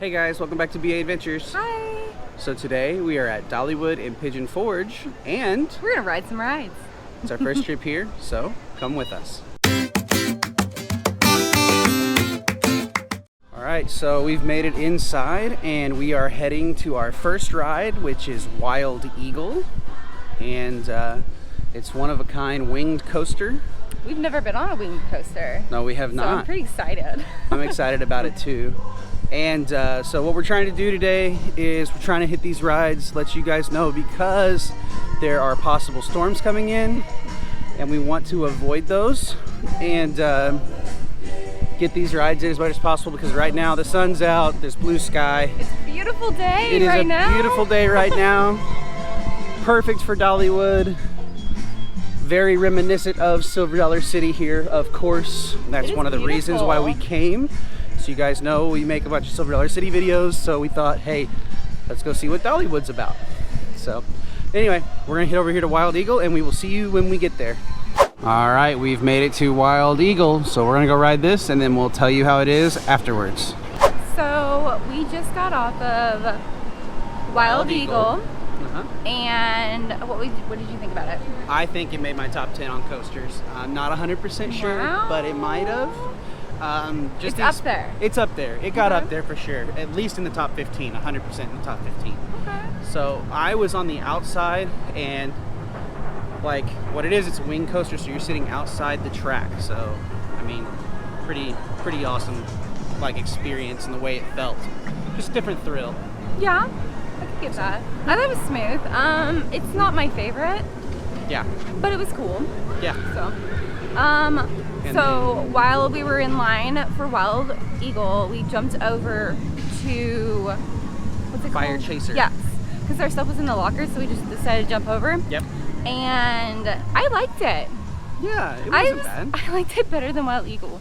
Hey guys, welcome back to BA Adventures. Hi! So today we are at Dollywood in Pigeon Forge and we're gonna ride some rides. It's our first trip here, so come with us. Alright, so we've made it inside and we are heading to our first ride, which is Wild Eagle. And it's one-of-a-kind winged coaster. We've never been on a winged coaster. No, we have not. So I'm pretty excited. I'm excited about it too. And so what we're trying to do today is we're trying to hit these rides, let you guys know, because there are possible storms coming in and we want to avoid those and get these rides in as much as possible, because right now the sun's out, there's blue sky. It's a beautiful day right now. It is a beautiful day right now. Perfect for Dollywood. Very reminiscent of Silver Dollar City here, of course. That's one of the reasons why we came. So you guys know we make a bunch of Silver Dollar City videos, so we thought, hey, let's go see what Dollywood's about. So anyway, we're gonna head over here to Wild Eagle and we will see you when we get there. All right, we've made it to Wild Eagle, so we're gonna go ride this and then we'll tell you how it is afterwards. So we just got off of Wild Eagle. And what did you think about it? I think it made my top 10 on coasters. I'm not 100% sure, but it might have. It's up there. It's up there. It got up there for sure. At least in the top 15, 100% in the top 15. Okay. So I was on the outside, and like what it is, it's a wing coaster, so you're sitting outside the track. So I mean, pretty awesome like experience in the way it felt. Just a different thrill. Yeah, I could get that. I thought it was smooth. It's not my favorite. Yeah. But it was cool. Yeah. So while we were in line for Wild Eagle, we jumped over to, what's it called? FireChaser. Yes, because our stuff was in the locker, so we just decided to jump over. Yep. And I liked it. Yeah, it wasn't bad. I liked it better than Wild Eagle.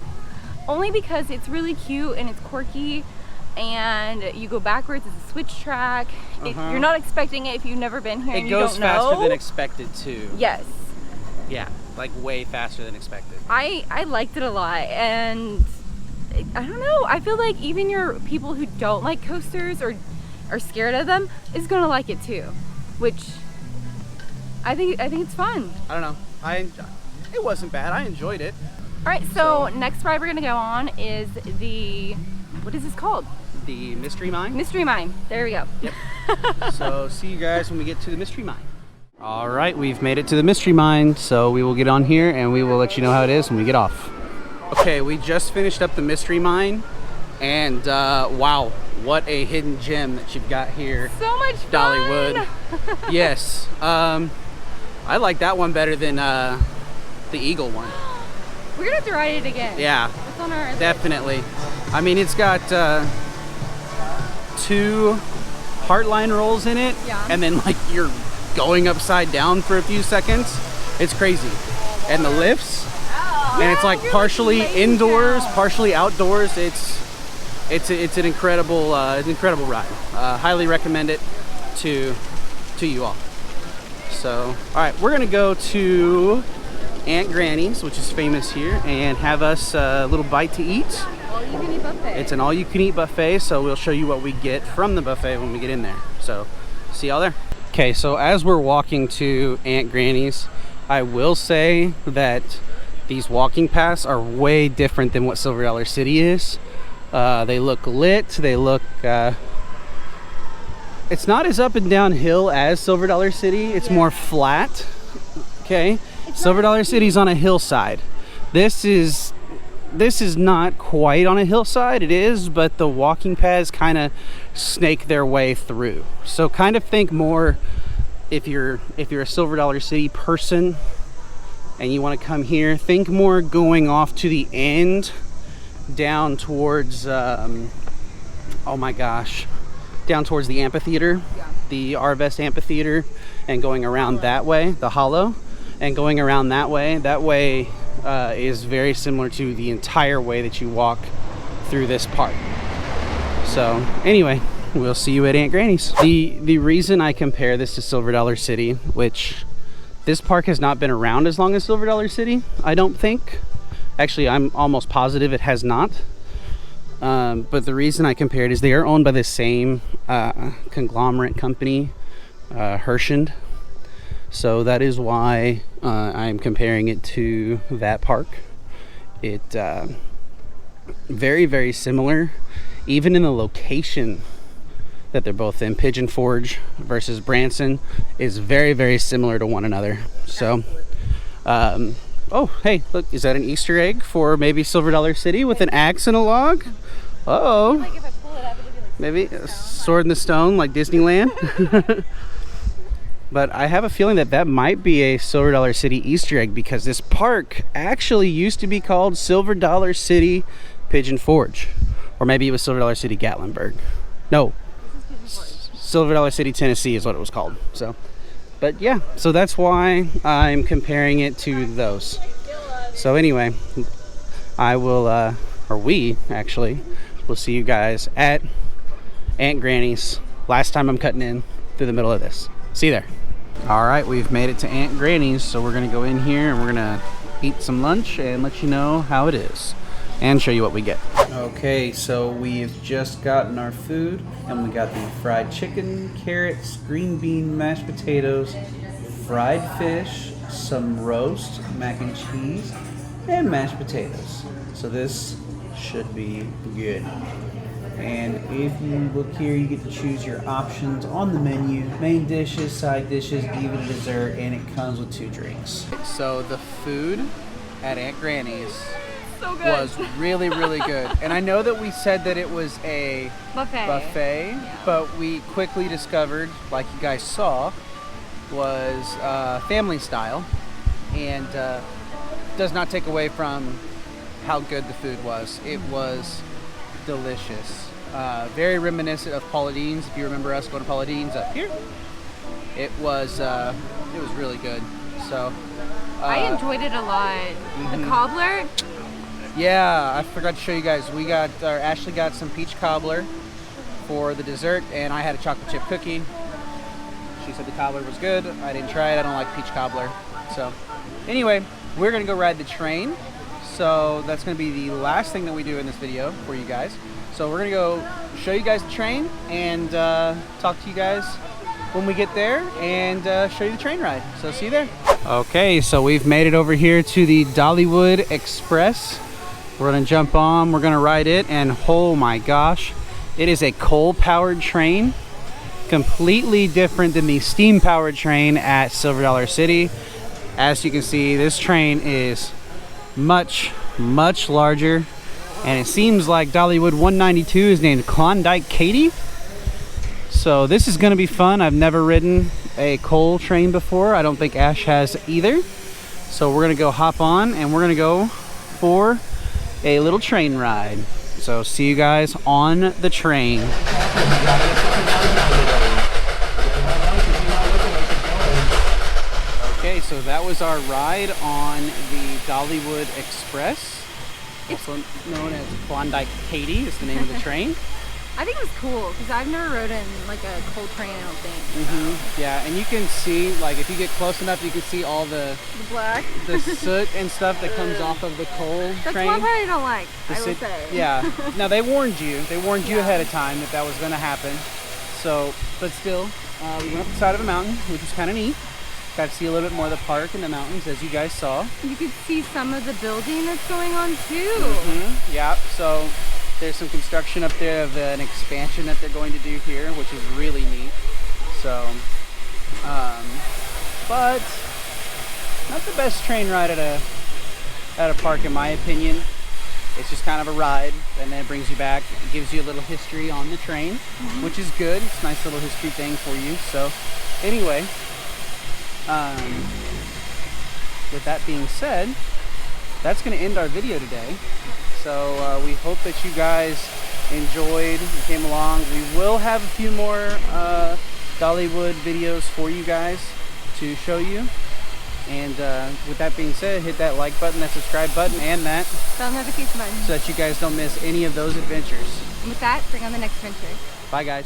Only because it's really cute and it's quirky, and you go backwards, it's a switch track. You're not expecting it if you've never been here and you don't know. It goes faster than expected too. Yes. Yeah, like way faster than expected. I liked it a lot, and I don't know, I feel like even your people who don't like coasters or are scared of them is gonna like it too, which I think it's fun. I don't know, it wasn't bad. I enjoyed it. All right, so next ride we're gonna go on is the, what is this called? The Mystery Mine. Mystery Mine. There we go. Yep. So see you guys when we get to the Mystery Mine. All right, we've made it to the Mystery Mine, so we will get on here and we will let you know how it is when we get off. Okay, we just finished up the Mystery Mine, and wow, what a hidden gem that you've got here. So much fun! Dollywood. Yes. I like that one better than the Eagle one. We're gonna have to ride it again. Yeah. It's on our definitely. I mean, it's got 2 Heartline rolls in it, and then like you're going upside down for a few seconds. It's crazy. And the lifts, and it's like partially indoors, partially outdoors. It's an incredible ride. Highly recommend it to you all. So all right, we're gonna go to Aunt Granny's, which is famous here, and have us a little bite to eat. All-you-can-eat buffet. It's an all-you-can-eat buffet, so we'll show you what we get from the buffet when we get in there. So see y'all there. Okay, so as we're walking to Aunt Granny's, I will say that these walking paths are way different than what Silver Dollar City is. They look lit, they look, it's not as up and down hill as Silver Dollar City, it's more flat, okay? Silver Dollar City's on a hillside. This is not quite on a hillside, it is, but the walking paths kind of snake their way through. So kind of think more, if you're a Silver Dollar City person and you want to come here, think more going off to the end, down towards, oh my gosh, down towards the amphitheater, the Arvest Amphitheater, and going around that way, the Hollow, and going around that way is very similar to the entire way that you walk through this park. So anyway, we'll see you at Aunt Granny's. The reason I compare this to Silver Dollar City, which this park has not been around as long as Silver Dollar City, I don't think. Actually, I'm almost positive it has not. But the reason I compared is they are owned by the same conglomerate company, Herschend. So that is why I'm comparing it to that park. It very, very similar, even in the location that they're both in. Pigeon Forge versus Branson is very, very similar to one another. So, oh, hey, look, is that an Easter egg for maybe Silver Dollar City with an axe and a log? Uh-oh. Like if I pull it up, it'll be like Maybe a sword in the stone like Disneyland. But I have a feeling that that might be a Silver Dollar City Easter egg, because this park actually used to be called Silver Dollar City Pigeon Forge. Or maybe it was Silver Dollar City Gatlinburg. No, Silver Dollar City Tennessee is what it was called. So, but yeah, so that's why I'm comparing it to those. So anyway, I will, or we actually, will see you guys at Aunt Granny's. Last time I'm cutting in through the middle of this. See you there. All right, we've made it to Aunt Granny's, so we're gonna go in here and we're gonna eat some lunch and let you know how it is and show you what we get. Okay, so we've just gotten our food, and we got the fried chicken, carrots, green bean, mashed potatoes, fried fish, some roast, mac and cheese, and mashed potatoes. So this should be good. And if you look here, you get to choose your options on the menu: main dishes, side dishes, even dessert, and it comes with 2 drinks. So the food at Aunt Granny's so good. was really, really good. And I know that we said that it was a buffet, Yeah. but we quickly discovered, like you guys saw, was family style, and does not take away from how good the food was. It was delicious. Very reminiscent of Paula Deen's. If you remember us going to Paula Deen's up here, it was really good. So I enjoyed it a lot. The cobbler. Yeah, I forgot to show you guys. Ashley got some peach cobbler for the dessert, and I had a chocolate chip cookie. She said the cobbler was good. I didn't try it. I don't like peach cobbler. So anyway, we're gonna go ride the train. So that's gonna be the last thing that we do in this video for you guys. So we're gonna go show you guys the train and talk to you guys when we get there and show you the train ride. So see you there. Okay, so we've made it over here to the Dollywood Express. We're gonna jump on, we're gonna ride it, and oh my gosh, it is a coal-powered train. Completely different than the steam-powered train at Silver Dollar City. As you can see, this train is much, much larger, and it seems like Dollywood 192 is named Klondike Katie. So this is gonna be fun. I've never ridden a coal train before. I don't think Ash has either. So we're gonna go hop on and we're gonna go for a little train ride. So see you guys on the train. Okay, so that was our ride on the Dollywood Express, also known as Klondike Katie is the name of the train. I think it was cool because I've never rode in like a coal train, I don't think. Yeah, and you can see, like, if you get close enough, you can see all the Black. the soot and stuff that comes off of the coal That's train. one part I don't like, The I will soot- say. Yeah. Now they warned you. They warned you Yeah. ahead of time that that was going to happen. So, but still, we went up the side of a mountain, which was kind of neat. Got to see a little bit more of the park and the mountains, as you guys saw. You could see some of the building that's going on too. Yeah. So there's some construction up there of an expansion that they're going to do here, which is really neat. So, but not the best train ride at a park, in my opinion. It's just kind of a ride, and then it brings you back. It gives you a little history on the train, which is good. It's a nice little history thing for you. So, anyway, with that being said, that's going to end our video today. So we hope that you guys enjoyed and came along. We will have a few more Dollywood videos for you guys to show you. And with that being said, hit that like button, that subscribe button, and that Bell notification button. so that you guys don't miss any of those adventures. And with that, bring on the next adventure. Bye, guys.